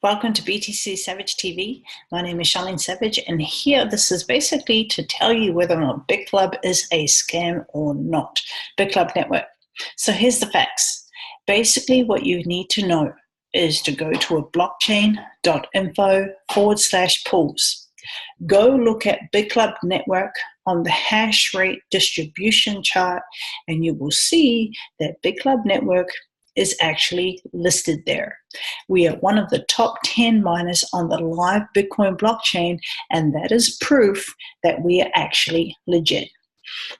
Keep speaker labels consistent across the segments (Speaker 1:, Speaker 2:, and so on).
Speaker 1: Welcome to BTC Savage TV. My name is Charlene Savage, and here this is basically to tell you whether or not Bitclub is a scam or not. Bitclub Network. So here's the facts. Basically, what you need to know is to go to a blockchain.info/pools. Go look at Bitclub Network on the hash rate distribution chart, and you will see that Bitclub Network is actually listed there. We are one of the top 10 miners on the live Bitcoin blockchain, and that is proof that we are actually legit.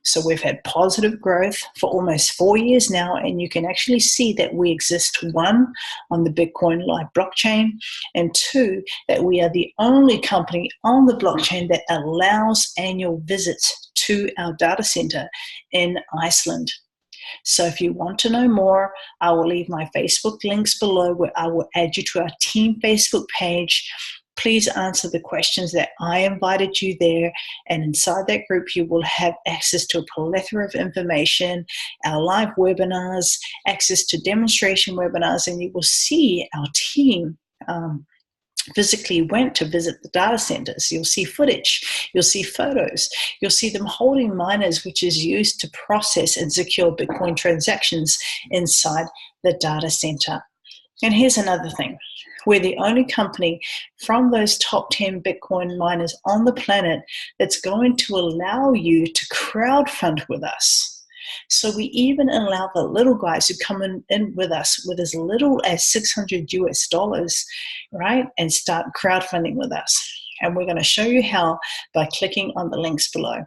Speaker 1: So we've had positive growth for almost 4 years now, and you can actually see that we exist, one, on the Bitcoin live blockchain, and two, that we are the only company on the blockchain that allows annual visits to our data center in Iceland. So if you want to know more, I will leave my Facebook links below where I will add you to our team Facebook page. Please answer the questions that I invited you there, and inside that group you will have access to a plethora of information, our live webinars, access to demonstration webinars, and you will see our team physically went to visit the data centers. You'll see footage, you'll see photos, you'll see them holding miners, which is used to process and secure Bitcoin transactions inside the data center. And here's another thing. We're the only company from those top 10 Bitcoin miners on the planet that's going to allow you to crowdfund with us. So we even allow the little guys who come in with us with as little as $600, right, and start crowdfunding with us. And we're going to show you how by clicking on the links below.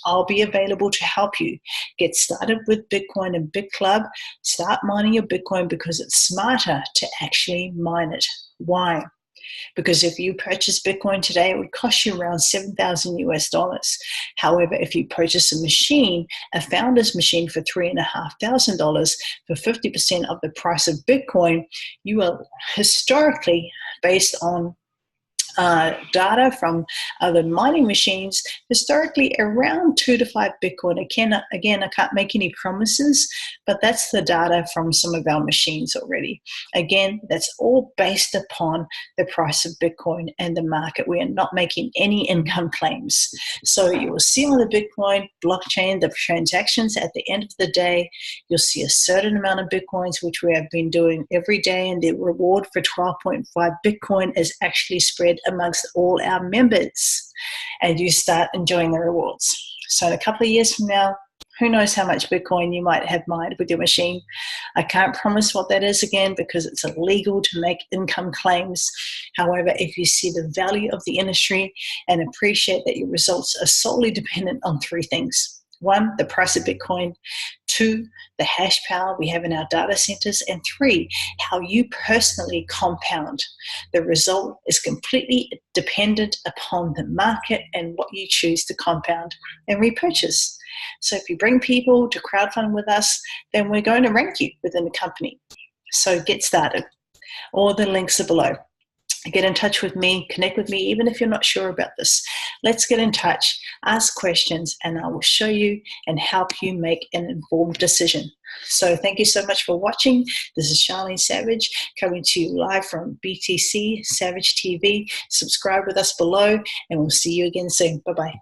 Speaker 1: I'll be available to help you get started with Bitcoin and Bitclub. Start mining your Bitcoin because it's smarter to actually mine it. Why? Because if you purchase Bitcoin today, it would cost you around $7,000. However, if you purchase a machine, a founder's machine for $3,500 for 50% of the price of Bitcoin, you are historically, based on data from other mining machines, historically around 2 to 5 Bitcoin. Again, I can't make any promises, but that's the data from some of our machines already. Again, that's all based upon the price of Bitcoin and the market. We are not making any income claims. So you will see on the Bitcoin blockchain, the transactions at the end of the day, you'll see a certain amount of Bitcoins, which we have been doing every day, and the reward for 12.5 Bitcoin is actually spread amongst all our members, and you start enjoying the rewards. So in a couple of years from now, who knows how much Bitcoin you might have mined with your machine. I can't promise what that is, again, because it's illegal to make income claims. However, if you see the value of the industry and appreciate that your results are solely dependent on three things. One, the price of Bitcoin. Two, the hash power we have in our data centers. And three, how you personally compound. The result is completely dependent upon the market and what you choose to compound and repurchase. So if you bring people to crowdfund with us, then we're going to rank you within the company. So get started. All the links are below. Get in touch with me, connect with me, even if you're not sure about this. Let's get in touch, ask questions, and I will show you and help you make an informed decision. So thank you so much for watching. This is Charlene Savage coming to you live from BTC Savage TV. Subscribe with us below, and we'll see you again soon. Bye-bye.